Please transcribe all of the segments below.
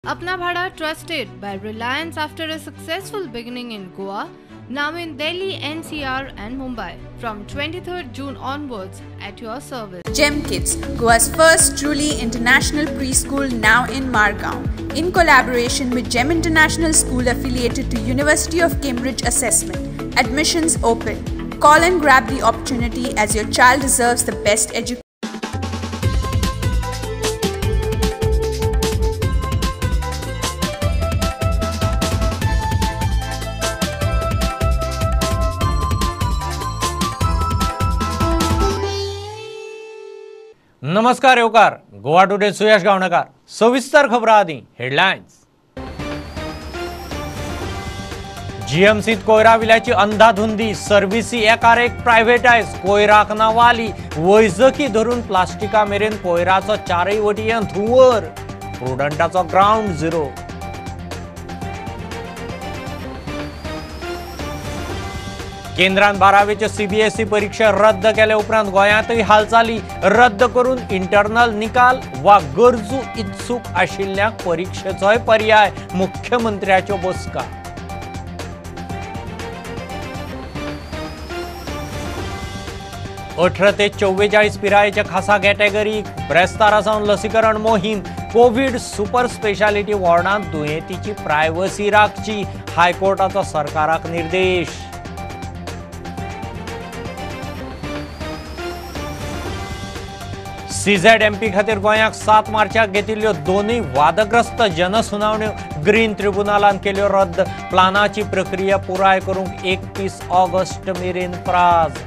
Apna Bhada, trusted by Reliance after a successful beginning in Goa, now in Delhi, NCR and Mumbai from 23rd June onwards at your service. GEM Kids, Goa's first truly international preschool, now in Margao, in collaboration with GEM International School affiliated to University of Cambridge Assessment. Admissions open. Call and grab the opportunity as your child deserves the best education. नमस्कार येवकार Goa today Suyash गावणकार सविस्तर खबरां आदी headlines जीएमसीत कोयरा विल्याची अंधाधुंदी सर्व्हिसी एकार एक प्रायव्हेटायज कोयराक ना वाली वैजकी धरून प्लास्टिका मेरेन कोयराचो चारय वटयेन धुंवर प्रुडंटाचो ग्राउंड झिरो केंद्रान 12वीचे सीबीएसई परीक्षा रद्द केले उपरांत गोंयांतय हालचाली रद्द करून इंटरनल निकाल वा गरजू इत्सूक आशिल्ल्यांक परीक्षेचोय पर्याय मुख्यमंत्र्याच्यो बसका अठरा ते 44 पिरायेच्या खासा कॅटेगरीक ब्रेस्तारा सावन लसीकरण मोहीम कोविड सुपर स्पेशालिटी वॉर्डांत दुयेंतीची प्रायवसी राखची हायकोर्टाचो सरकाराक निर्देश सीझेडएमपी खातीर गोंयाक 7 मार्चाक घेतिल्ल्यो दोनूय वादग्रस्त जनसुनावण्यो ग्रीन ट्रिब्युनलान केल्यो रद्द प्लानाची प्रक्रिया पुराय करूंक 31 ऑगस्ट मेरेन प्राज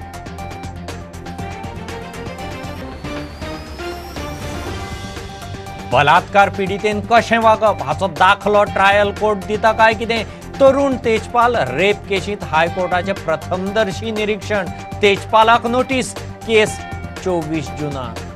बलात्कार पिडीतेन कशें वागप हाचो दाखलो ट्रायल कोर्ट दिता काय कितें तरुण तेजपाल रेप केशींत हायकोर्टाचे प्रथमदर्शी निरीक्षण तेजपालाक नोटीस केस 24 जुनाक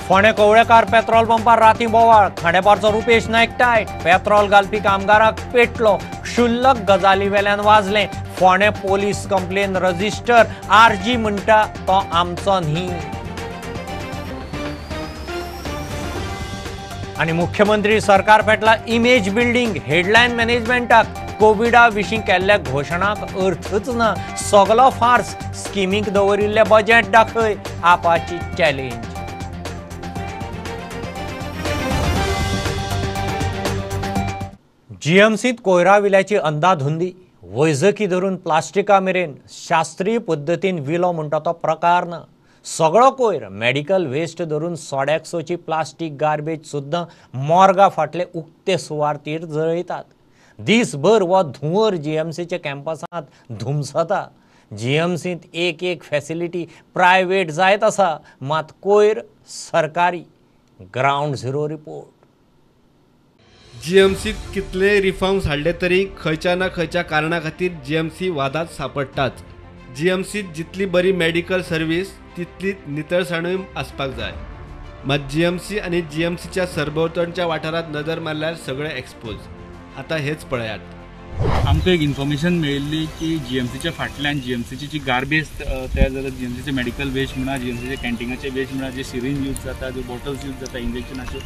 फोंडे कवळेकार पेट्रोल पंपार राती बोवाळ खांडेपारचो रुपेश नायक टायट पेट्रोल घालपी कामगाराक पेटलो क्षुल्लक गजाली वेल्यान वाजले फोंडे पोलीस कंप्लेन रजिस्टर आरजी म्हणटा तो आमचो न्ही आणि मुख्यमंत्री सरकार पेटला इमेज बिल्डिंग हेडलायन मॅनेजमेंटाक कोविडा विशीं केल्ल्या घोशणाक अर्थच ना सगलो फार्स स्किमीक दवरिल्ले बजेट दाखय आपाची चॅलेंज जीएमसीत कोयरा विल्याची अंधाधुंदी वैजकी धरून प्लास्टिका मेरेन शास्त्रीय पद्दतीन विलो म्हणटा तो प्रकार ना सगळो कोयर मेडिकल वेस्ट धरून सोड्याकसोची प्लास्टीक गार्बेज सुद्दां मोर्गा फाटले उक्ते सुवातेर जळयतात दीसभर वो धुंवर जीएमसीच्या कॅम्पसांत धुमसता जीएमसीत एक फॅसिलिटी प्रायव्हेट जायत आसा मात कोयर सरकारी ग्राउंड झिरो रिपोर्ट जीएमसीत कितले रिफॉर्म्स हाडले तरी खंयच्या ना खंयच्या कारणा खातीर जीएमसी वादात सापडटाच जीएमसीत जितली बरी मेडिकल सर्व्हिस तितलीच नितळसाणूय आसपाक जाय मात जीएमसी आनी जीएमसीच्या सरभोंवतणच्या वाठारांत नदर मारल्यार सगळे एक्सपोज आता हेच पळयात आमकां एक इन्फॉर्मेशन मेळिल्ली की जीएमसीच्या फाटल्यान जीएमसीची जी गार्बेज तयार जाता जीएमसीचे मेडिकल वेस्ट म्हणा जीएमसीचे कॅन्टीनाचे वेस्ट म्हणा जे सिरींज यूज जाता जे बॉटल्स यूज जाता इंजेक्शनाच्यो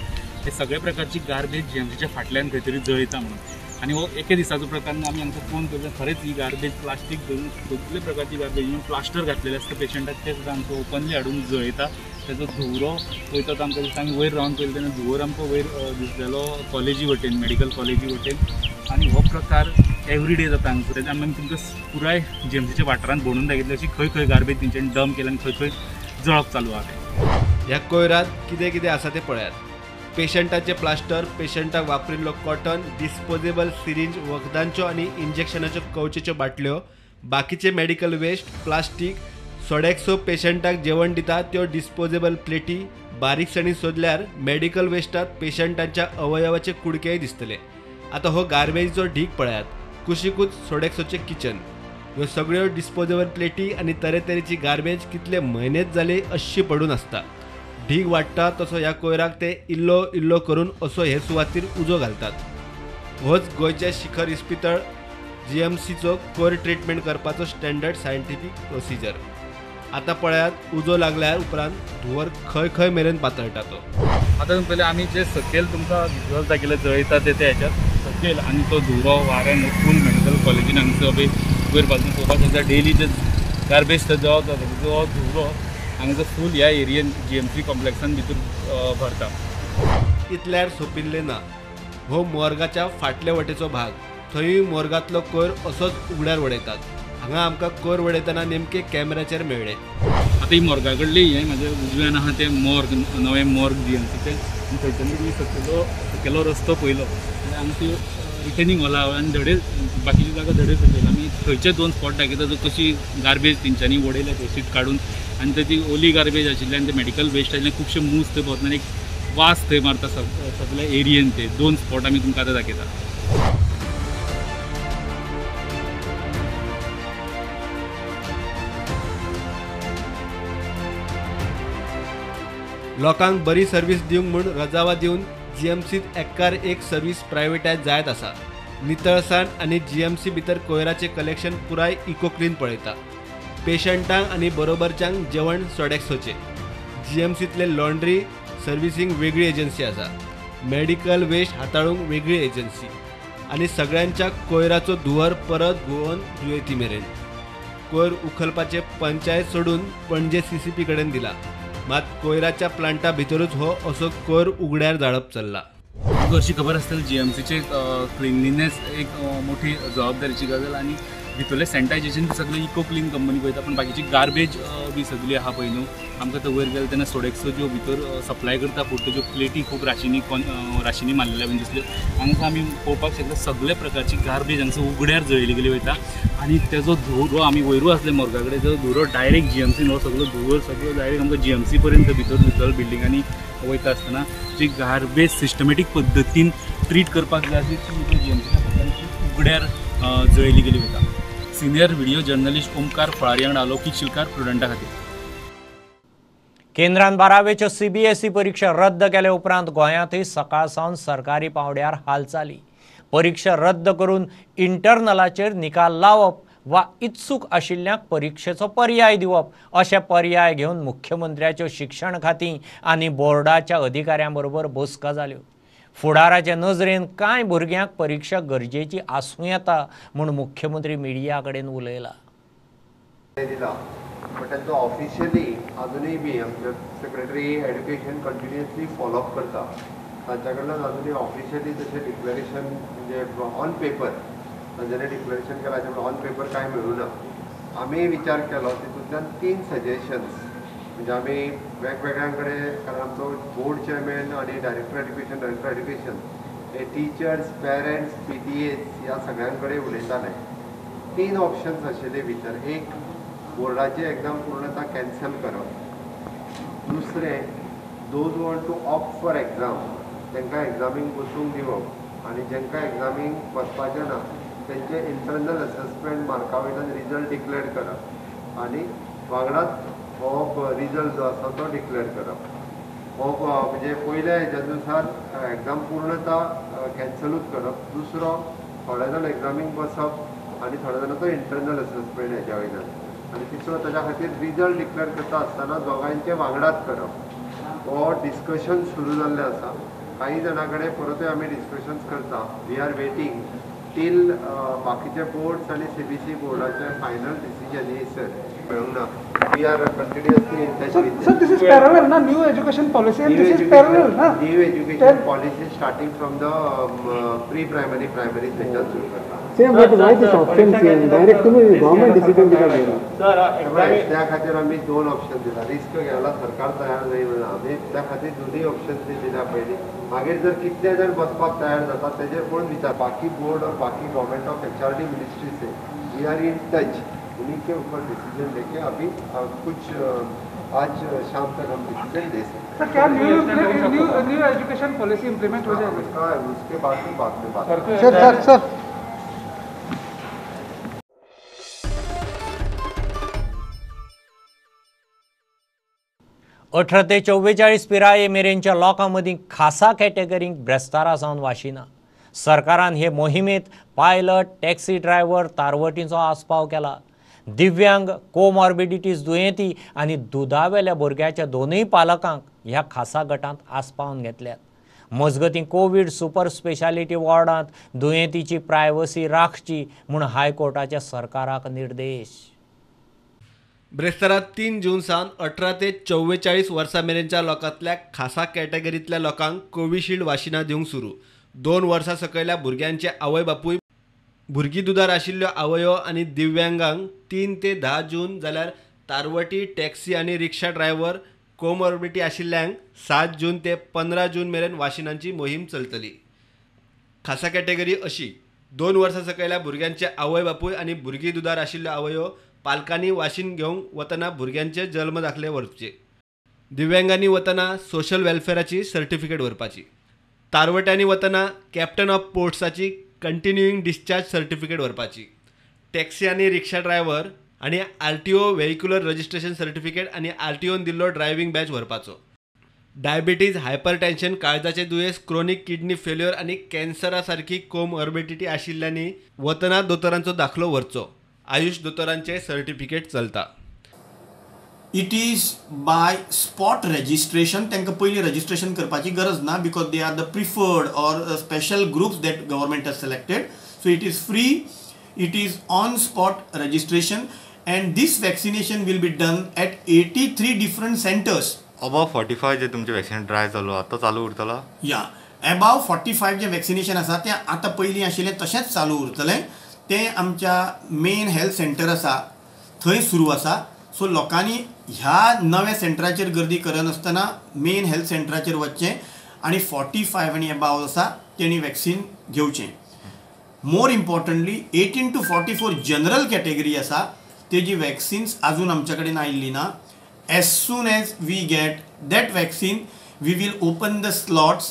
हे सगळे प्रकारची गार्बेज जीएमसीच्या फाटल्यान खंय तरी जळयता म्हणून आणि हो एके दिसाचो प्रकार आमी आमकां फोन करता खरेंच ही गार्बेज प्लास्टीक धरून सगळे प्रकारची गार्बेज इवन प्लास्टर घातलेले आसता पेशंटाक ते सुद्दां आमकां ओपनली हाडून जळयता तेजो धुवरो पळयता तो आमकां दिसता आमी वयर रावन पळयलो तेन्ना धुंवर आमकां वयर दिसलेलो कॉलेजी वटेन मेडिकल कॉलेजी वटेन आणि हो प्रकार एवरीडे जाता हांगा तेजे आमी तुमकां पुराय जीएमसीच्या वाठारांत भोंवून दाखयतले अशी खंय खंय गार्बेज तेंच्यांनी डंप केला आनी खंय खंय जळप चालू आहा ह्या कोयरात कितें आसा तें पळयात पेशंटाचे प्लास्टर पेशंटाक वापरिल्लो कॉटन डिस्पोजेबल सिरींज वखदांच्यो आनी इंजेक्शनाच्यो कवचेच्यो बाटल्यो बाकीचे मेडिकल वेस्ट प्लास्टीक सोडेक्सो पेशंटाक जेवण दिता त्यो डिस्पोजेबल प्लेटी बारीकसाणी सोदल्यार मेडिकल वेस्टात पेशंटांच्या अवयवाचे कुडकेय दिसतले आता हो गार्बेजचो ढीग पळयात कुशिकूच सोडेक्सोचे किचन ह्यो सगळ्यो डिस्पोजेबल प्लेटी आनी तरेतरेची गार्बेज कितले म्हयनेच जाले अशी पडून आसता ढीग वाडटा तसो ह्या कोयराक ते इल्लो इल्लो करून असो हे सुवातेर उजो घालतात होच गोंयचे शिखर इस्पितळ जीएमसीचो कोयर ट्रिटमेंट करपाचो स्टँडर्ड सायंटिफीक प्रोसिजर आतां पळयात उजो लागल्यार उपरांत धुंवर खंय खंय मेरेन पातळटा तो. आतां पयलीं आमी जे सकयल तुमकां विज्युअल दाखयले जळयता ते ह्याच्यात सकयल आनी तो धुरो वाऱ्यान फूल मेडिकल कॉलेजीन हांगसर वयर बाजून पळोवपाक शकता डेली जे गार्बेज जो धुरो हांगासर फूल ह्या एरियेन GMC कॉम्प्लेक्सान भितर भरता. इतल्यार सोंपिल्लें ना. हो मॉर्गाच्या फाटले वटेचो भाग. थंय मॉर्गांतलो कोयर असोच उगड्यार उडयतात. हांगा आमकां कोयर उडयतना नेमके कॅमेराचेर मेळ्ळे. आतां ही मॉर्गा कडली हें म्हाज्या उजव्यान आहा तें मॉर्ग नवें मॉर्ग GMCचें आनी थंयच्यान तुमी सकयलो रस्तो पयलो जाल्यार हांगा ती रिटर्निंग हॉला आनी धडे बाकीची जागा धडे सकयल आमी थंयचे 2 स्पॉट दाखयता जो कशी गार्बेज तेंच्यांनी उडयल्या ते सीट काडून आनी थंय ती ओली गार्बेज आशिल्ल्यान ते मेडिकल वेस्ट आशिल्ल्यान खुबशे मूस थंय भोंवतना एक वास थंय मारता सगळ्या एरियेन ते 2 स्पॉट आमी तुमकां आतां दाखयता. लोकांक बरी सर्वीस दिवंक म्हूण रजावा दिवन GMCत एकार एक सर्वीस प्रायवेटायज जायत आसा. नितळसाण आनी GMC भितर कोयराचें कलेक्शन पुराय इको क्लीन पळयता. पेशंटांक आनी बरोबरच्यांक जेवण सोडेक्सोचें. GMCतले लॉन्ड्री सर्विसींग वेगळी एजन्सी आसा. मेडिकल वेस्ट हाताळूंक वेगळी एजन्सी आनी सगळ्यांच्या कोयराचो धुंवर परत घुंवोवन दुयेंती मेरेन. कोयर उखलपाचे पंचायत सोडून पणजे CCP कडेन दिला. मात कोयराच्या प्लांटा भितरूच हो असो कोयर उगड्यार जाळप चल्ला. हरशी खबर आसतली GMCचे क्लिनलीनेस एक मोठी जबाबदारीची गजाल आनी भितरले सॅनिटायझेशन सगळे इको क्लीन कंपनी पळयता पण बाकीची गार्बेज बी सगळी आहा पळय न्हू आमकां थंय वयर गेले तेन्ना सोडेक्सो ज्यो भितर सप्लाय करता फूड तेज्यो प्लेटी खूब राशीनी मारलेल्या बीन दिसल्यो. हांगासर आमी पळोवपाक शकता सगळे प्रकारची गार्बेज हांगासर उगड्यार जळयली गेली वयता आनी तेजो धुरो आमी वयरू आसले मॉर्गा कडेन जो धुरो डायरेक्ट GMCन हो सगळो धुवर सगळो डायरेक्ट आमकां GMC पर्यंत भितर बिल्डिंगांनी वयता आसतना जी गार्बेज सिस्टमॅटीक पद्दतीन ट्रीट करपाक जाय आसली ती GMCच्या फाटल्यान उगड्यार जळयली गेली वयता. Senior video journalist Omkar Phalari वांगडा लौकीक शिलकार प्रुडंटा खातीर. केंद्रान 12वेच्यो CBSE परीक्षा रद्द केल्या उपरांत गोंयांतय सकाळ सावन सरकारी पावड्यार हालचाली. परीक्षा रद्द करून इंटरनलाचेर निकाल लावप वा इत्सूक आशिल्ल्यांक परीक्षेचो पर्याय दिवप अशे पर्याय घेवन मुख्यमंत्र्याच्यो शिक्षण खाती आनी बोर्डाच्या अधिकाऱ्यां बरोबर बसका जाल्यो. फुडाराचे नजरेन कांय भुरग्यांक परीक्षा गरजेची आसूं येता म्हूण मुख्यमंत्री मिडिया कडेन उलयला. बट तांचो ऑफिशियली अजूनय बी आमचे सेक्रेटरी एड्युकेशन कंटिन्युअसली फॉलोअप करता. तांच्या कडल्यान अजूनय ऑफिशियली तशें डिक्लेरेशन म्हणजे ऑन पेपर तांच्यानी डिक्लेरेशन केलां तें ऑन पेपर कांय मेळूं ना. आमी विचार केलो तितूंतल्यान 3 सजेशन्स म्हणजे आमी वेगवेगळ्यां कडेन कारण आमचो बोर्ड चेअरमॅन आनी डायरेक्टर एड्युकेशन हे टिचर्स पेरंट्स PTAs ह्या सगळ्यां कडेन उलयताले. 3 ऑप्शन्स आशिल्ले भितर. एक बोर्डाचे एग्जाम पूर्णता कॅन्सल करप. दुसरें those want to opt for exam तांकां एग्जामीक बसूंक दिवप आनी जांकां एग्जामीक वचपाचें ना तेंचे इंटरनल असेसमेंट मार्का वयल्यान रिजल्ट डिक्लेअर करप आनी वांगडाच हो रिजल्ट जो आसा तो डिक्लेअर करप. हो म्हणजे पयल्या हेच्यानुसार एग्जाम पूर्णता कॅन्सलूच करप. दुसरो थोडे जाण एग्जामीक बसप आनी थोडे जाणांचो इंटरनल असेसमेंट हेच्या वयल्यान आनी तिसरो ताच्या खातीर रिजल्ट डिक्लेअर करता आसतना दोगांयचे वांगडाच करप. हो डिस्कशन सुरू जाल्लें आसा. काही जाणां कडेन परतूय आमी डिस्कशन्स करता. वी आर वेटींग टील बाकीचे बोर्ड्स आनी CBSE बोर्डाचे फायनल डिसिजन येयसर मेळूंक ना. We are continuously in touch with sir. This is parallel ना new education policy and this is parallel ना new education policy starting from the pre primary थंयच्यान सुरू करता. Same but why this option direct तुम्ही government decision दिला sir त्या खातीर आमी 2 ऑप्शन दिला. रिस्क घ्यायला सरकार तयार जाय म्हणून आमी त्या खातीर 2 ऑप्शन दिल्या पयलीं. मागीर जर कितले जाण बसपाक तयार जाता तेजेर कोण विचार बाकी बोर्ड और बाकी गवर्नमेंट ऑफ HRD मिनिस्ट्री से वी आर इन टच. उन्हीं के ऊपर डिसीजन लेके अभी कुछ आज शाम तक हम डिसीजन दे सकते हैं. सर क्या न्यू एजुकेशन पॉलिसी इम्प्लीमेंट हो जाएगा उसके बाद में बात सर. 18 ते 44 पिराये मेरेनच्या लोकां मदीं खासा कॅटेगरींक ब्रेस्तारा जावन वाशिना. सरकारान हे मोहिमेंत पायलट टॅक्सी ड्रायव्हर तारवटींचो आस्पाव केला. दिव्यांग, कोमॉर्बिडिटीज दुयेंती आनी दुदावेल्या भुरग्याच्या दोनूय पालकांक ह्या खासा गटांत आस्पावन घेतल्यात. मजगतीं कोविड सुपर स्पेशालिटी वॉर्डांत दुयेंतीची प्रायवसी राखची म्हूण हायकोर्टाच्या सरकाराक निर्देश. ब्रेस्तारात 3 जून सावन 18 ते 44 वर्सां मेरेनच्या लोकांतल्या खासा कॅटेगरींतल्या लोकांक कोविशिल्ड वाशिनां दिवंक सुरू. 2 वर्सां सकयल्या भुरग्यांचे आवय बापूय, भुरगीं दुदार आशिल्ल्यो आवयो आनी दिव्यांगांक 3 ते 10 जून जाल्यार तारवटी, टॅक्सी आनी रिक्षा ड्रायव्हर, कोमॉर्बिडिटी आशिल्ल्यांक 7 जून ते 15 जून मेरेन वाशिनांची मोहीम चलतली. खासा कॅटेगरी अशी: 2 वर्सां सकयल्या भुरग्यांचे आवय बापूय आनी भुरगीं दुदार आशिल्ल्यो आवयो पालकांनी वाशीन घेवंक वतना भुरग्यांचे जल्म दाखले व्हरचे. दिव्यांगांनी वतना सोशल वेलफेअराची सर्टिफिकेट व्हरपाची. तारवट्यांनी वतना कॅप्टन ऑफ पोर्ट्साची कंटिन्युईंग डिस्चार्ज सर्टिफिकेट व्हरपाची. टॅक्सी आनी रिक्षा ड्रायव्हर आनी RTO व्हेहिक्युलर रजिस्ट्रेशन सर्टिफिकेट आनी RTOन दिल्लो ड्रायव्हिंग बॅच व्हरपाचो. डायबिटीज, हायपरटेन्शन, काळजाचें दुयेंस, क्रोनीक किडनी फेल्युअर आनी कॅन्सरा सारकी कोमॉर्बिडिटी आशिल्ल्यांनी वतना दोतोरांचो दाखलो व्हरचो. आयुष दोतोरांचे सर्टिफिकेट चलता. It is by spot registration. तांकां पयलीं रजिस्ट्रेशन करपाची गरज ना, because they are the preferred or special groups that government has selected. So it is free, it is on spot registration, and this vaccination will be done at 83 different centers. Above 45 जे तुमचे vaccination dry जालो आता चालू उरतला. या above 45 जे vaccination आसा तें आतां पयलीं आशिल्लें तशेंच चालू उरतलें. तें आमच्या मेन हेल्थ सेंटर आसा थंय सुरू आसा. सो लोकांनी ह्या नव्या सेंटराचेर गर्दी करनासतना मेन हेल्थ सेंटराचेर वचचें आनी 45 आनी अबाव आसा तेणी वॅक्सिन घेवचें. More importantly 18 to 44 general category आसा तेजी वॅक्सिन्स अजून आमच्या कडेन आयिल्ली ना. As soon as we get that vaccine we will open the slots.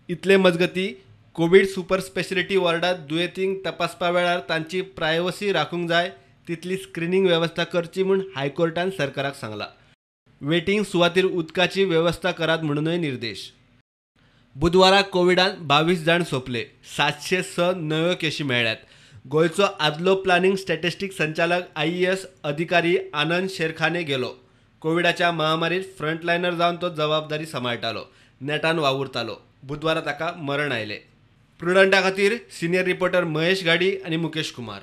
इतले मजगती कोविड सुपर स्पेशालिटी वॉर्डात दुयेंतींक तपासपा वेळार तांची प्रायवसी राखूंक जाय तितली स्क्रिनींग वेवस्था करची म्हूण हायकोर्टान सरकाराक सांगला. वेटिंग सुवातेर उदकाची वेवस्था करात म्हणूनय निर्देश. बुधवारा कोविडान 22 जाण सोंपले. 706 नव्यो केशी मेळ्ळ्यात. गोंयचो आदलो प्लॅनिंग स्टॅटिस्टिक्स संचालक IAS अधिकारी आनंद शेरखाने गेलो. कोविडाच्या महामारीत फ्रंटलायनर जावन तो जबाबदारी सांबाळटालो, नेटान वावुरतालो. बुधवारा ताका मरण आयले. प्रुडंटा खातीर सिनियर रिपोर्टर महेश गाडी आनी मुकेश कुमार.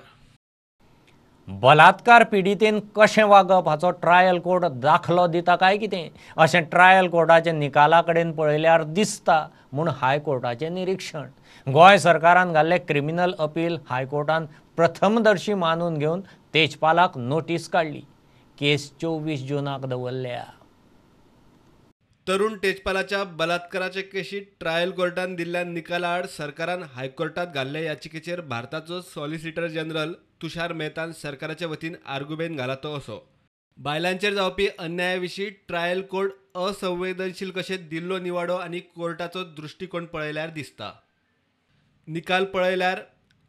बलात्कार पिडीतेन कशें वागप हाचो ट्रायल कोर्ट दाखलो दिता काय कितें अशें ट्रायल कोर्टाच्या निकाला कडेन पळयल्यार दिसता म्हूण हायकोर्टाचें निरीक्षण. गोंय सरकारान घाल्लें क्रिमिनल अपील हायकोर्टान प्रथमदर्शी मानून घेवन तेजपालाक नोटीस काडली. केस 24 जूनाक दवरल्या. तरुण तेजपालाच्या बलात्काराचे केशीत ट्रायल कोर्टान दिल्ल्या निकाला आड सरकारान हायकोर्टात घाल्ल्या याचिकेचेर भारताचो सॉलिसिटर जनरल तुषार मेहतान सरकाराच्या वतीन आर्ग्युमेंट घालतो असो. बायलांचेर जावपी अन्याया विशीं ट्रायल कोर्ट असंवेदनशील कशें दिल्लो निवाडो आनी कोर्टाचो दृश्टिकोन पळयल्यार दिसता. निकाल पळयल्यार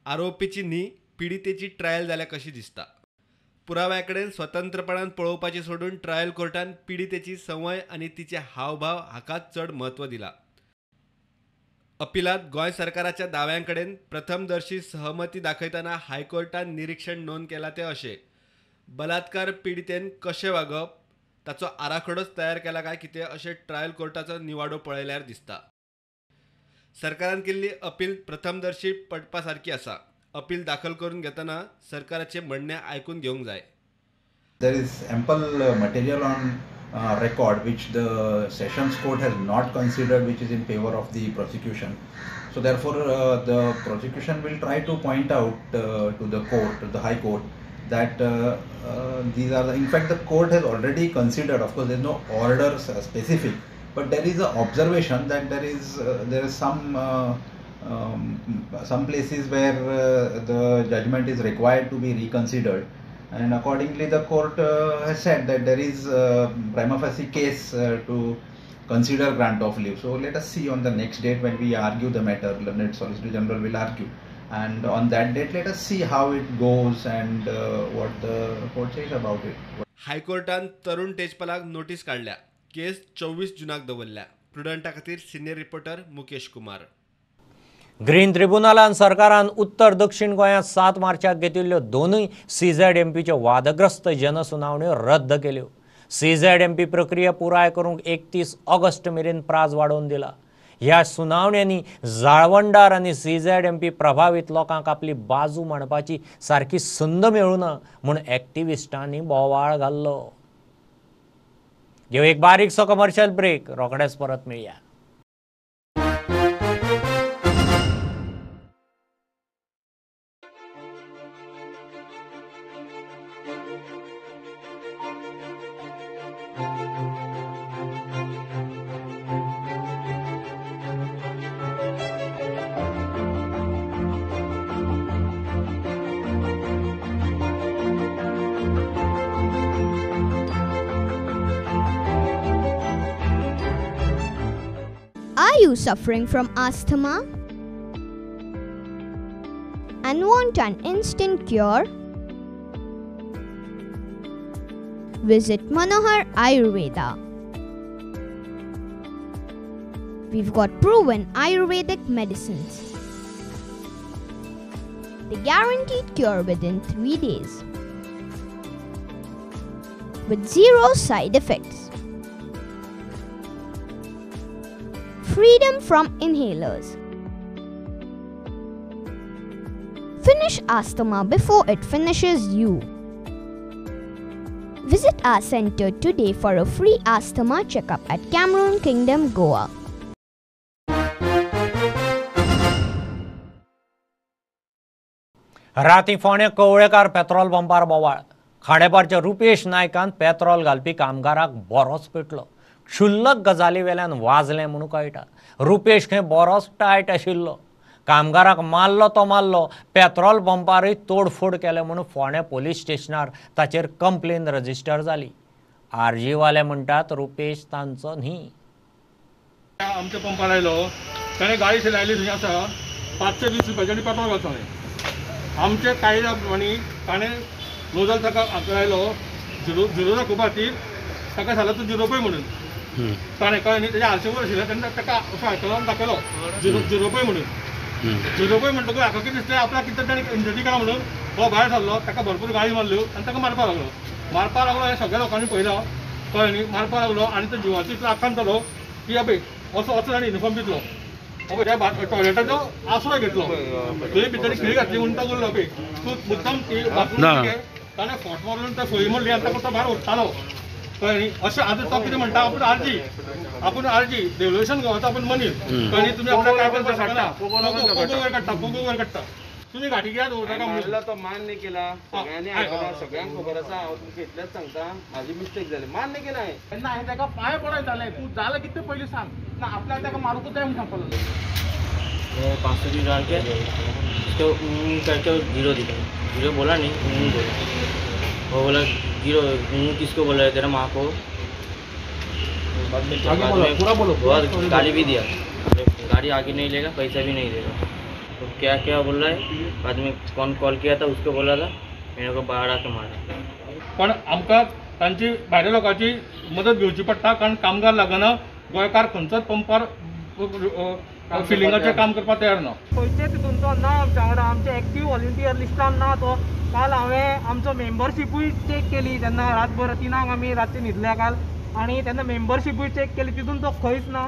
आरोपीची न्ही पिडीतेची ट्रायल जाल्या कशी दिसता. पुराव्या कडेन स्वतंत्रपणान पळोवपाची सोडून ट्रायल कोर्टान पिडीतेची संवय आनी तिचे हावभाव हाकाच चड म्हत्व दिला. अपिलात गोंय सरकाराच्या दाव्यां कडेन प्रथमदर्शी सहमती दाखयतना हायकोर्टान निरीक्षण नोंद केला ते अशें: बलात्कार पिडीतेन कशें वागप ताचो आराखडोच तयार केला काय कितें अशें ट्रायल कोर्टाचो निवाडो पळयल्यार दिसता. सरकारान केल्ली अपील प्रथमदर्शी पडपा सारकी आसा. अपील दाखल करून घेतना सरकाराचे म्हणणे आयकून घेवंक जाय. There is ample material on record which the Sessions Court has not considered, which is in favor of the prosecution. So therefore, the prosecution will try to point out to the court, to the High Court, that these are in fact the court has already considered. Of course, there is no order specific, but there is an observation that there is some places where the judgment is required to be reconsidered, and accordingly the court has said that there is prima facie case to consider grant of leave. So let us see on the next date when we argue the matter. The Solicitor General will argue, and on that date let us see how it goes and what the court says about it. High Courtan तरुण तेजपालाक notice काढल्या. केस 24 जूनाक दवरल्या. प्रुडंटा खातीर senior reporter Mukesh Kumar. Green ट्रिब्युनलान सरकारान उत्तर दक्षिण गोंयांत 7 मार्चाक घेतिल्ल्यो दोनूय CZMPच्यो वादग्रस्त जनसुनावण्यो रद्द केल्यो. CZMP प्रक्रिया पुराय करूंक 31 ऑगस्ट मेरेन प्राज वाडोवन दिला. ह्या सुनावण्यांनी जाळवणदार आनी CZMP प्रभावित लोकांक आपली बाजू मांडपाची सारकी संद मेळूं ना म्हूण एक्टिविस्टांनी बोवाळ घाल्लो. घेऊ एक बारीकसो कमर्शियल ब्रेक, रोखडेच परत मेळया. Are you suffering from asthma and want an instant cure? Visit Manohar Ayurveda. We've got proven Ayurvedic medicines. The guaranteed cure within 3 days with 0 side effects. Freedom from inhalers. Finish asthma before it finishes you. Visit our center today for a free asthma checkup at Cameron Kingdom, Goa. राती फोंड्या Kavlekar petrol पंपार बोवाळ. खांडेपारच्या रुपेश नायकान petrol घालपी कामगाराक बरोच पेटलो. क्षुल्लक गजाली वेल्यान वाजलें म्हणून कळटा. रुपेश खंय बरोच टायट आशिल्लो. कामगाराक मारलो तो मारलो, पेट्रोल पंपारूय तोडफोड केले म्हणून फोंड्या पोलीस स्टेशनार ताचेर कंप्लेन रजिस्टर जाली. RG वाले म्हणटात रुपेश तांचो न्ही. आमच्या पंपार आयलो, ताणें गाडी लायली थंय आसा 520 रुपयाची पेट्रोल घालताले. आमचे कायद्या प्रमाणे ताणें नोजल ताका लायलो झिरो दाखोवपा खातीर ताका सांगलो तूं 0 पळय म्हणून. ताणें कळ्ळें न्ही, तेजे आरशेवर आशिल्लें तेन्ना ताका असो आयकलो दाखयलो 0 पळय म्हणून. 0 पळय म्हणटकूच हाका कितें दिसलें आपल्याक कितें ताणें इंजरी केला म्हणून हो भायर सरलो. ताका भरपूर गाडी मारल्यो आनी ताका मारपाक लागलो हें सगळ्या लोकांनी पळयलो. कळ्ळें न्ही, मारपाक लागलो आनी तो जिवाचो इतलो आकांत जालो की अबे असो ताणें युनिफॉर्म दितलो. अबे त्या टॉयलेटाचो आसरो घेतलो, थंय भितर खिळी घातली म्हणून तो बोल्लो अबे तूं मुद्दाम ताणें फोट मारून त्या फळी म्हणली आनी ताका तो भायर उठतालो. कळ्ळें न्ही, अशें आतां तो कितें म्हणटा आपूण आरजी डेव्हल्युशन गोवाचो आपूण मनीस. कळ्ळें न्ही, तुमी आपल्याक काय करता शकता पोगो वयर काडटा. तुमी घाटी कित्याक दवरता म्हणून तो मान्य केला, सगळ्यांनी आयकला, सगळ्यांक खबर आसा. हांव तुमकां इतलेंच सांगता, म्हाजी मिस्टेक जाली, मान्य केला हांवें. तेन्ना हांवें ताका पांय पडयतालें, तूं जालें कितें पयलीं सांग ना, आपल्याक ताका मारूंकूच जाय म्हणून सांगपाक 500 डाल के तो करके 0 दिखा. 0 बोला नहीं, बोला. वो बोला 0 किसको बोला है तेरा माँ को. बाद में गाली भी दिया, गाड़ी आगे नहीं लेगा, पैसा भी नहीं देगा. तो क्या क्या बोल रहा है. बाद में कौन कॉल किया था उसको बोला था मेरे को बाहर आके मारा. पण आमकां तांची भायल्या लोकांची मदत घेवची पडटा, कारण कामगार लागना गोंयकार खंयचोच पंपार फिलिंगाचें काम करपाक तयार ना. खंयचेच तितूनचो ना आमच्या वांगडा. आमचे एक्टीव व्हॉलंटियर लिस्टान ना तो. काल हांवें आमचो मेंबरशीपूय चेक केली तेन्ना रातभर 3 आमी रातचे न्हिदल्या काल, आनी तेन्ना मेंबरशीपूय चेक केली, तितून तो खंयच ना.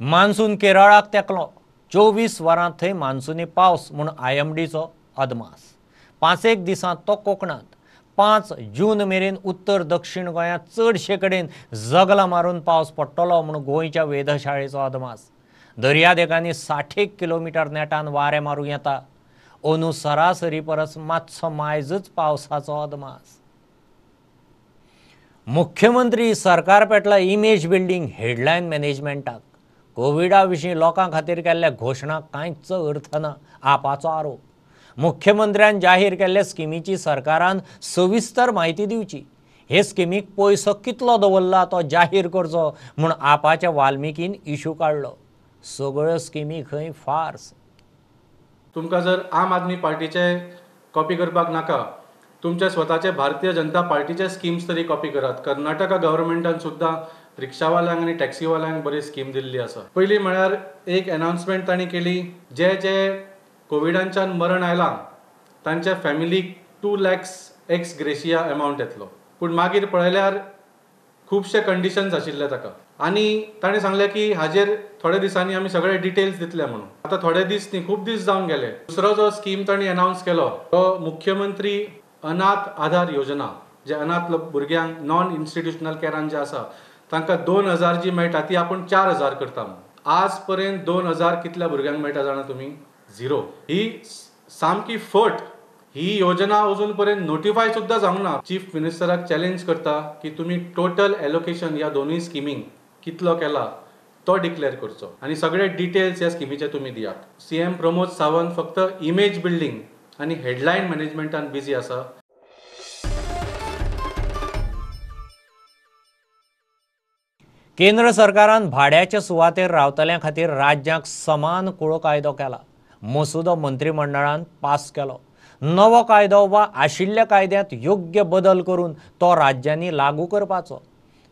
मान्सून केरळाक तेंकलो. 24 वरां थंय मान्सूनी पावस म्हूण IMDचो अदमास. 5 दिसांत तो कोकणांत. 5 जून मेरेन उत्तर दक्षिण गोंयांत चडशे कडेन जगलां मारून पावस पडटलो म्हूण गोंयच्या वेधशाळेचो अदमास. दर्यादेगांनी 60 किलोमीटर नेटान वारें मारूं येता. अंदू सरासरी परस मातसो मायजूच पावसाचो अदमास. मुख्यमंत्री सरकार पेटला इमेज बिल्डिंग हेडलायन मॅनेजमेंटाक. कोविडा विशीं लोकां खातीर केल्ल्या घोशणाक कांयच अर्थ ना आपाचो आरोप. मुख्यमंत्र्यान जाहीर केल्ल्या स्किमीची सरकारान सविस्तर म्हायती दिवची. हे स्किमीक पयसो कितलो दवरला तो जाहीर करचो म्हूण आपाच्या वाल्मिकीन इशू काडलो. सगळ्यो स्किमी खंय फार्स. तुमकां जर आम आदमी पार्टीचे कॉपी करपाक नाका, तुमचे स्वताचे भारतीय जनता पार्टीचे स्किम्स तरी कॉपी करात. कर्नाटका गव्हर्मेंटान सुद्दां रिक्षावाल्यांक आनी टॅक्सीवाल्यांक बरी स्कीम दिल्ली आसा. पयलीं म्हळ्यार एक अनाउन्समेंट तांणी केली, जे कोविडांच्यान मरण आयलां तांच्या फॅमिलीक 2 lakhs एक्स ग्रेशिया अमावंट येतलो. पूण मागीर पळयल्यार खुबशे कंडिशन्स आशिल्ले ताका आनी ताणें सांगलें की हाजेर थोड्या दिसांनी आमी सगळे डिटेल्स दितले म्हणून. आतां थोडे दीस न्ही, खूब दीस जावन गेले. दुसरो जो स्कीम ताणें अनाउन्स केलो तो मुख्यमंत्री अनाथ आधार योजना, जे अनाथ भुरग्यांक नॉन इन्स्टिट्युशनल केरान जे आसा तांकां 2000 जी मेळटा ती आपूण 4000 करता. आज पर्यंत 2000 कितल्या भुरग्यांक मेळटा जाणा तुमी? 0. ही सामकी फट. ही योजना अजून पर्यंत नोटिफाय सुद्धा जावंक ना. चीफ मिनिस्टराक चॅलेंज करता की तुम्ही टोटल एलोकेशन ह्या दोनूय स्किमींक कितलो केला तो डिक्लेअर करचो आणि सगळे डिटेल्स ह्या स्किमीचे तुम्ही दियात. सीएम प्रमोद सावंत फक्त इमेज बिल्डिंग आणि हेडलाईन मॅनेजमेंटान बिझी आसा. केंद्र सरकारान भाड्याच्या सुवातेर रावतल्यां खातीर राज्यांक समान कुळो कायदो केला. मसुदो मंत्रिमंडळान पास केलो. नवो कायदो वा आशिल्ल्या कायद्यांत योग्य बदल करून तो राज्यांनी लागू करपाचो.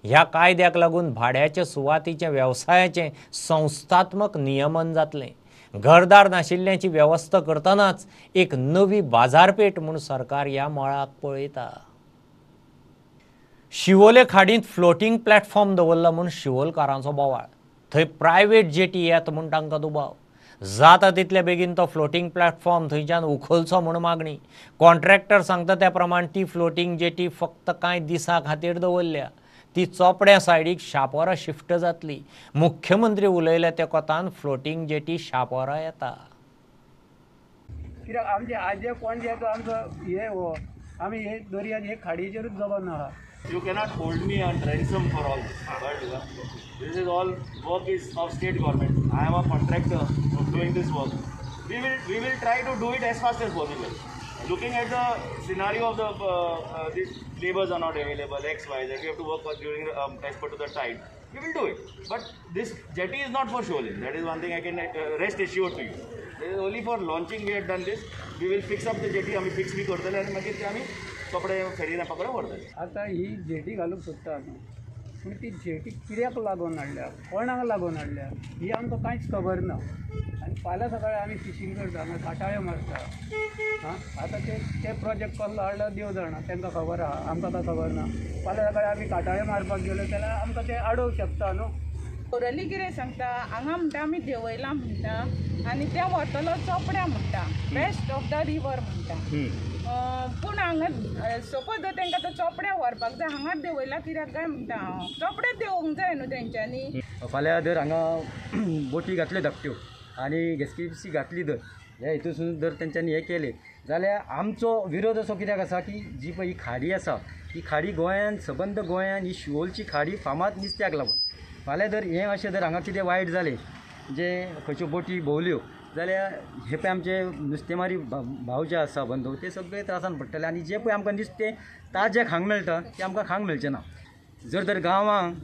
ह्या कायद्याक लागून भाड्याच्या सुवातीच्या वेवसायाचें संस्थात्मक नियमन जातलें. घरदार नाशिल्ल्यांची वेवस्था करतनाच एक नवी बाजारपेठ म्हूण सरकार ह्या मळाक पळयता. शिवोले खाडींत फ्लोटींग प्लॅटफॉर्म दवरला म्हूण शिवोलकारांचो बोवाळ. थंय प्रायवेट जेटी येत म्हूण तांकां दुबाव. जाता तितले बेगीन तो फ्लोटींग प्लॅटफॉर्म थंयच्यान उखलचो म्हूण मागणी. कॉन्ट्रॅक्टर सांगता त्या प्रमाण ती फ्लोटींग जेटी फक्त कांय दिसां खातीर दवरल्या. ती चोपड्या सायडीक शापोरा शिफ्ट जातली. मुख्यमंत्री उलयले ते कोतान फ्लोटींग जेटी शापोरा येता. कित्याक आमचे आजे पणजे आमचो हे आमी हे दर्यान हे खाडीचेरूच जगोन आहा. You cannot hold me on ransom for all this. But this is all work is of state government. I am a contractor doing this work. We will try to do it as fast as possible. Looking at the scenario of the these labours are not available, X, Y, Z. We have to work during as per to the tide. We will do it. But this jetty is not for shoaling. That is one thing I can rest assured to you. This is only for launching. We have done this. We will fix up the jetty. आम्ही fix भी करतले आणि मागीर ते आम्ही कपडे फेरीने पकडून व्हरतले. आता ही जेटी घालूंक सोदता पूण ती जेटी कित्याक लागून हाडल्या, कोणाक लागून हाडल्या ही आमकां कांयच खबर ना. आनी फाल्यां सकाळीं आमी फिशींग करता, आमी काटाळ्यो मारता. आतां ते प्रोजेक्ट कसलो हाडला देव जाणा, तांकां खबर आहा, आमकां काय खबर ना. फाल्यां सकाळीं आमी काटाळ्यो मारपाक गेलो जाल्यार आमकां ते आडोवंक शकता न्हू. ओरली कितें सांगता हांगा म्हणटा आमी देवयला म्हणटा आनी ते वतलो चोपड्या म्हणटा, बेस्ट ऑफ द रिवर म्हणटा. पूण हांगा सपोज जर तांकां तो चोपड्या व्हरपाक जाय, हांगाच देवयला कित्याक काय म्हणटा हांव. चोपड्याच देवोंक जाय न्हू तेंच्यांनी. फाल्यां जर हांगा बोटी घातल्यो धाकट्यो आनी गेस्कीसी घातली जर ह्या हितून जर तेंच्यांनी हे केले जाल्यार आमचो विरोध असो कित्याक आसा की जी पळय ही खाडी आसा ही खाडी गोंयांत सबंद गोंयांत ही शिवोलची खाडी फामाद नुस्त्याक लागून. फाल्यां जर हें अशें जर हांगा कितें वायट जालें, जे खंयच्यो बोटी भोंवल्यो जाल्यार हे पळय आमचे नुस्तेमारी भाव जे आसा बंधू ते सगळे त्रासान पडटले. आनी जे पळय आमकां नुस्तें ताजें खावंक मेळटा तें आमकां खावंक मेळचें ना. जर गांवांक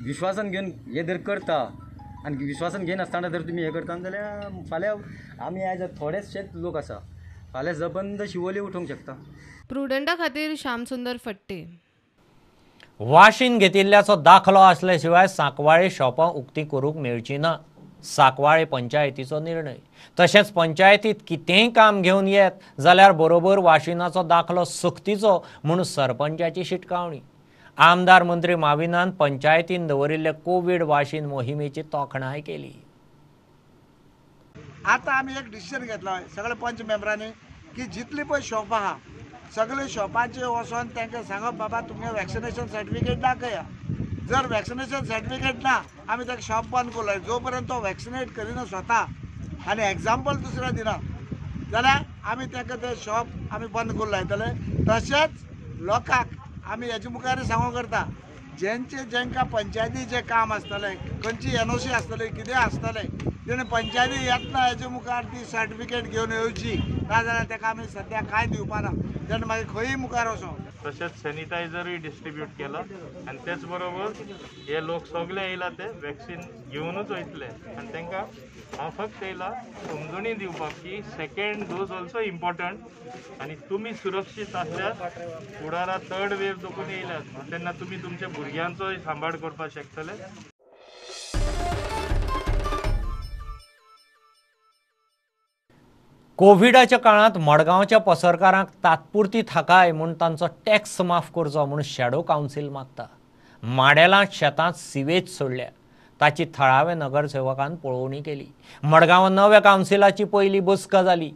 विश्वासान घेवन हे जर करता आनी विश्वासान घेनासतना जर तुमी हें करता जाल्यार फाल्यां आमी आयज थोडेशेच लोक आसा, फाल्यां सबंद शिवोली उठोवंक शकता. प्रुडंटा खातीर श्यामसुंदर फडते. वाशीन घेतिल्ल्याचो दाखलो आसल्या शिवाय सांकवाळे शॉपां उक्तीं करूंक मेळची ना. सांकवाळे पंचायतीचो निर्णय. तशेंच पंचायतींत कितेंय काम घेवन येत जाल्यार बरोबर वाशिनाचो दाखलो सक्तीचो म्हूण सरपंचाची शिटकावणी. आमदार मंत्री माविनान पंचायतीन दवरिल्ले कोविड वाशीन मोहिमेची तोखणाय केली. आता आमी एक डिसिजन घेतला सगळे पंच मेंबरांनी की जितली पळय शॉप आहा सगळे शॉपांचेर वचोन तांकां सांगप बाबा तुमगे वॅक्सिनेशन सर्टिफिकेट दाखया. जर वॅक्सिनेशन सर्टिफिकेट ना आमी ताका शॉप बंद करलो. जो पर्यंत तो वॅक्सिनेट करिना स्वता आनी एक्झाम्पल दुसऱ्या दिना जाल्यार आमी ताका ते शॉप आमी बंद करून लायतले. तशेंच लोकांक आमी हेजे मुखार सांगो करता जेंकां पंचायतीचें काम आसतलें, खंयची NOC आसतली, कितें आसतलें तेणें पंचायती येतना हेजे मुखार ती सर्टिफिकेट घेवन येवची. नाजाल्यार ताका आमी सद्या कांय दिवपाना. तेन्ना मागीर खंयी मुखार वचों. तशेंच सॅनिटायझरूय डिस्ट्रीब्यूट केला आनी तेच बरोबर हे लोक सगळे येयला ते वॅक्सीन घेवनूच वयतले आनी तांकां हांव फक्त येयला समजुणी दिवपाक की सेकंड डोस ऑल्सो इम्पॉर्टंट आनी तुमी सुरक्षीत आसल्यार फुडारा थर्ड वेव देखून येयल्यात तेन्ना तुमी तुमच्या भुरग्यांचोय सांबाळ करपाक शकतले. कोविडाच्या काळात मडगांवच्या पसरकारांक तात्पुरती थाकाय म्हूण तांचो टॅक्स माफ करचो म्हूण शॅडो कावन्सील मागता. माडेलांत शेतांत सिवेज सोडल्या ताची थळाव्या नगरसेवकान पळोवणी केली. मडगांव नव्या कावन्सिलाची पयली बसका जाली.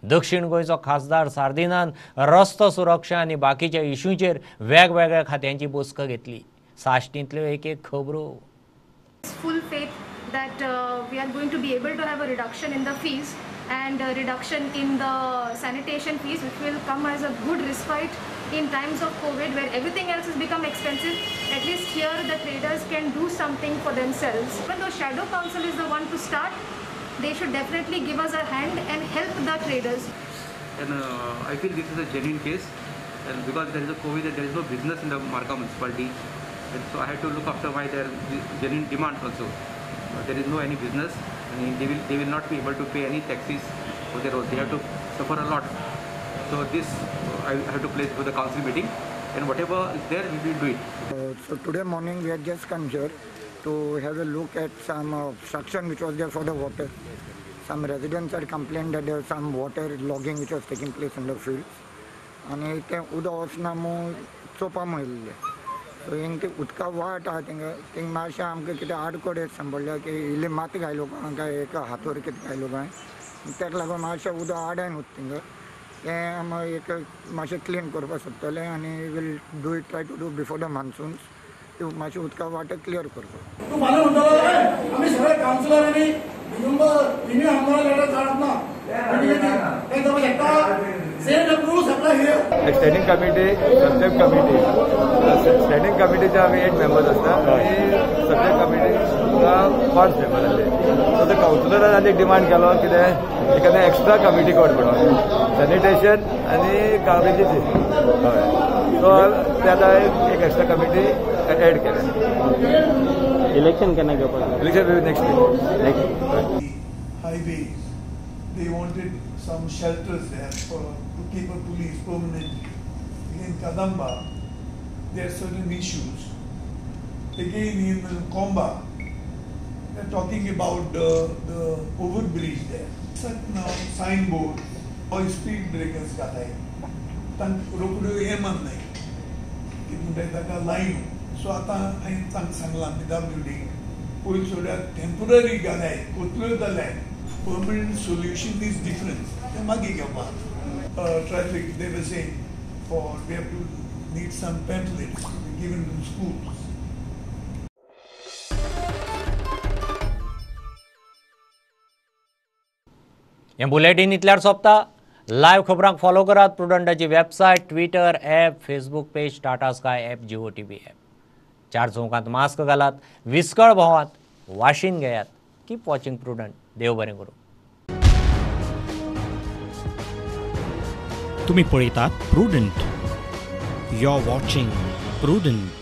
दक्षिण गोंयचो खासदार सार्दिनान रस्तो सुरक्षा आनी बाकीच्या इश्यूचेर वेगवेगळ्या खात्यांची बसका घेतली. साश्टींतल्यो एक खबरो. Full faith that we are going to be able to have a reduction in the fees and a reduction in the sanitation fees, which will come as a good respite in times of COVID where everything else has become expensive. At least here the traders can do something for themselves. Even though Shadow Council is the one to start, they should definitely give us a hand and help the traders. And I feel this is a genuine case, and because there is a COVID, there is no business in the Margao municipality, and so I had to look after why there is genuine demand also. There is no any business, and they will not be able to pay any taxes for their road. They have to suffer a lot. So this I have to place for the council meeting, and whatever is there, we will do it. So today morning we had just come here to have a look at some obstruction which was there for the water. Some residents had complained that there was some water logging which was taking place in the fields. आणि ते उदक वचना म्हूण चोवपा म्हणिल्ले. So हिंग ते उदका वाट आहा थिंग मातशें आमकां कितें आडकोडे सांपडल्या की इल्ली माती घायलो काय एक हातोर कितें घायलो काय ताका लागून मातशें उदक आडायन वता थिंग तें आमी एक मातशें क्लीन करपाक सोदतले आनी will do it try to do before the monsoons मातशें उदका वाट क्लियर करपाक. तूं फाल्यां म्हणटलो आमी सगळे कावन्सिलरांनी रिन्यू आमदार लेटर धाडप ना तें जावं शकता. Standing committee subject committee standing कमिटीचे आमी 8 मेंबर्स आसता आनी सब्जेक्ट कमिटीका 5 मेंबर आसले. सो ते कावन्सिलरान आनी डिमांड केलो कितें एखादें एक्स्ट्रा कमिटी कोण म्हणून सॅनिटेशन आनी गार्बेजीची हय. सो ते आतां एक एक्स्ट्रा कमिटी एड केल्या. इलेक्शन केन्ना घेवपाक? Election next highway. They wanted some shelters there to keep a police permanently. In Kadamba, there are certain issues. Again, in Komba, they're talking about the overbridge there. Such now signboard or speed breakers got hai. Tank rokudo eman nahi. Kitne taka line. So ata I tank sangla PWD. Koi soda temporary galai. Kotlo dalai. Permanent solution is different. Traffic, they were saying, we have to need some pamphlets given to schools. हे bulletin इतल्यार सोंपता. Live खबरांक follow करात प्रुडंटाची website, Twitter app, Facebook page, Tata sky app, Jio TV app. 4 चौकांत mask घालात, विस्कळ भोंवात, वाशीन घेयात. Keep watching prudent. देव बरें करूं. तुम्ही पळयतात Prudent. You are watching prudent.